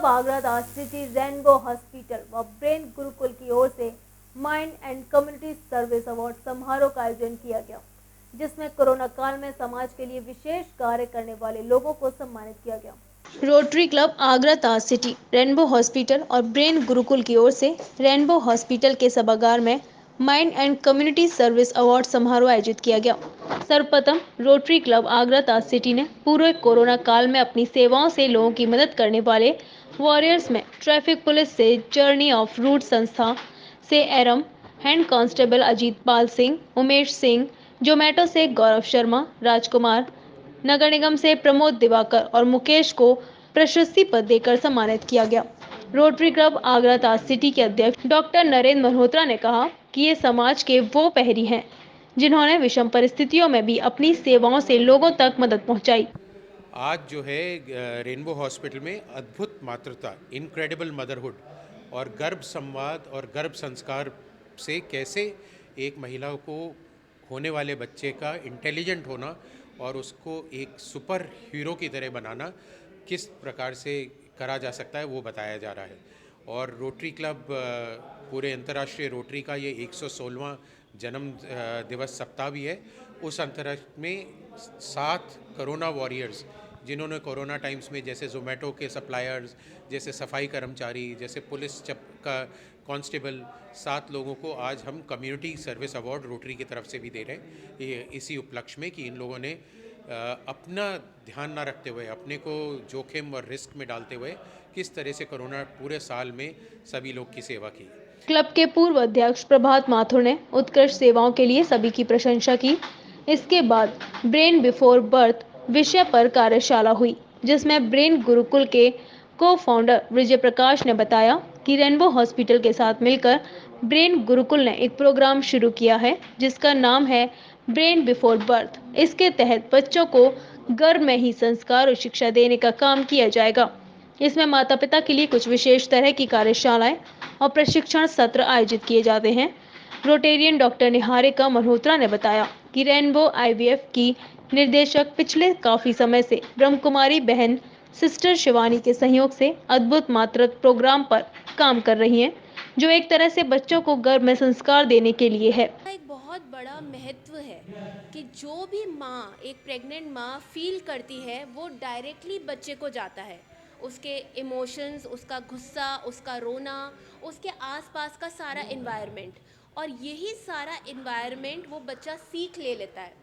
Club Agra the city rainbow hospital व brain Gurukul की ओर से mind and community service award समारोह का आयोजन किया गया, जिसमें कोरोना काल में समाज के लिए विशेष कार्य करने वाले लोगों को सम्मानित किया गया। रोटरी क्लब आगरा ताज सिटी रेनबो हॉस्पिटल और ब्रेन गुरुकुल की ओर से रेनबो हॉस्पिटल के सभागार में mind and community service award समारोह आयोजित किया गया। सर्वप्रथम रोटरी क्लब आगरा ताज सिटी ने पूरे कोरोना काल में अपनी सेवाओं से लोगों की मदद करने वाले वॉरियर्स में ट्रैफिक पुलिस से जर्नी ऑफ रूट संस्था से एरम, हैंड कांस्टेबल अजीत पाल सिंह, उमेश सिंह, जोमेटो से गौरव शर्मा, राजकुमार, नगर निगम से प्रमोद दिवाकर और मुकेश को प्रशस्ति पत्र देकर सम्मानित किया गया। रोटरी क्लब आगरा ताज सिटी के अध्यक्ष डॉक्टर नरेंद्र मल्होत्रा ने कहा कि ये समाज के वो प्रहरी हैं जिन्होंने विषम परिस्थितियों में भी अपनी सेवाओं से लोगों तक मदद पहुंचाई। आज जो है रेनबो हॉस्पिटल में अद्भुत मातृता, इनक्रेडिबल मदरहुड और गर्भ संवाद और गर्भ संस्कार से कैसे एक महिला को होने वाले बच्चे का इंटेलिजेंट होना और उसको एक सुपर हीरो की तरह बनाना किस प्रकार से करा जा सकता है वो बताया जा रहा है। और रोटरी क्लब पूरे अंतर्राष्ट्रीय रोटरी का ये 116वां जन्म दिवस सप्ताह भी है। उस अंतर्राष्ट्रीय में 7 कोरोना वॉरियर्स जिन्होंने कोरोना टाइम्स में जैसे जोमेटो के सप्लायर्स, जैसे सफाई कर्मचारी, जैसे पुलिस का कांस्टेबल, 7 लोगों को आज हम कम्युनिटी सर्विस अवार्ड रोटरी की तरफ से भी दे रहे हैं। ये इसी उपलक्ष्य में कि इन लोगों ने अपना ध्यान ना रखते हुए, अपने को जोखिम और रिस्क में डालते हुए किस तरह से कोरोना पूरे साल में सभी लोग की सेवा की। क्लब के पूर्व अध्यक्ष प्रभात माथुर ने उत्कृष्ट सेवाओं के लिए सभी की प्रशंसा की। इसके बाद ब्रेन बिफोर बर्थ विषय पर कार्यशाला हुई, जिसमें ब्रेन गुरुकुल के को-फाउंडर विजय प्रकाश ने बताया कि रेनबो हॉस्पिटल के साथ मिलकर ब्रेन गुरुकुल ने एक प्रोग्राम शुरू किया है जिसका नाम है ब्रेन बिफोर बर्थ। इसके तहत बच्चों को गर्भ में ही संस्कार और शिक्षा देने का काम किया जाएगा। इसमें माता पिता के लिए कुछ विशेष तरह की कार्यशालाएं और प्रशिक्षण सत्र आयोजित किए जाते हैं। रोटेरियन डॉक्टर निहारिका मल्होत्रा ने बताया कि रेनबो आईवीएफ की निर्देशक पिछले काफी समय से ब्रह्मकुमारी बहन सिस्टर शिवानी के सहयोग से अद्भुत मातृत्व प्रोग्राम पर काम कर रही हैं, जो एक तरह से बच्चों को गर्भ में संस्कार देने के लिए है। एक बहुत बड़ा महत्व है कि जो भी माँ, एक प्रेग्नेंट माँ फील करती है वो डायरेक्टली बच्चे को जाता है। उसके इमोशंस, उसका गुस्सा, उसका रोना, उसके आसपास का सारा एनवायरनमेंट, और यही सारा एनवायरनमेंट वो बच्चा सीख ले लेता है।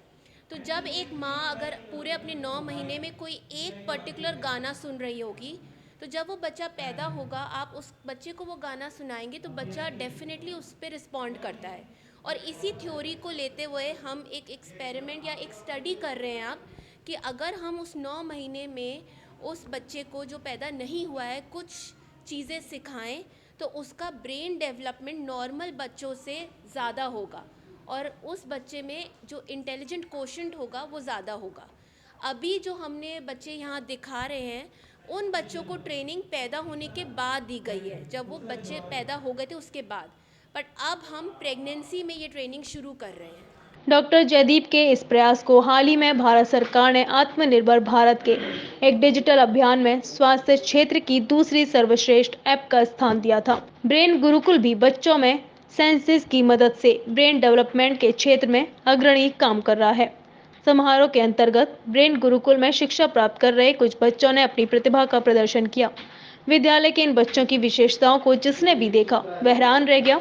तो जब एक माँ अगर पूरे अपने 9 महीने में कोई एक पर्टिकुलर गाना सुन रही होगी, तो जब वो बच्चा पैदा होगा, आप उस बच्चे को वो गाना सुनाएंगे तो बच्चा डेफिनेटली उस पर रिस्पॉन्ड करता है। और इसी थ्योरी को लेते हुए हम एक एक्सपेरिमेंट या एक स्टडी कर रहे हैं आप, कि अगर हम उस 9 महीने में उस बच्चे को जो पैदा नहीं हुआ है कुछ चीज़ें सिखाएं, तो उसका ब्रेन डेवलपमेंट नॉर्मल बच्चों से ज़्यादा होगा और उस बच्चे में जो इंटेलिजेंट कोशेंट होगा वो ज़्यादा होगा। अभी जो हमने बच्चे यहाँ दिखा रहे हैं, उन बच्चों को ट्रेनिंग पैदा होने के बाद दी गई है, जब वो बच्चे पैदा हो गए थे उसके बाद। बट अब हम प्रेगनेंसी में ये ट्रेनिंग शुरू कर रहे हैं। डॉक्टर जयदीप के इस प्रयास को हाल ही में भारत सरकार ने आत्मनिर्भर भारत के एक डिजिटल अभियान में स्वास्थ्य क्षेत्र की दूसरी सर्वश्रेष्ठ ऐप का स्थान दिया था। ब्रेन गुरुकुल भी बच्चों में सेंसेस की मदद से ब्रेन डेवलपमेंट के क्षेत्र में अग्रणी काम कर रहा है। समारोह के अंतर्गत ब्रेन गुरुकुल में शिक्षा प्राप्त कर रहे कुछ बच्चों ने अपनी प्रतिभा का प्रदर्शन किया। विद्यालय के इन बच्चों की विशेषताओं को जिसने भी देखा वह हैरान रह गया।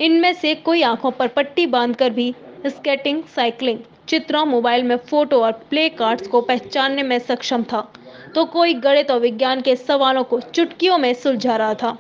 इनमें से कोई आंखों पर पट्टी बांधकर भी स्केटिंग, साइकिलिंग, चित्रों, मोबाइल में फोटो और प्ले कार्ड्स को पहचानने में सक्षम था, तो कोई गणित और विज्ञान के सवालों को चुटकियों में सुलझा रहा था।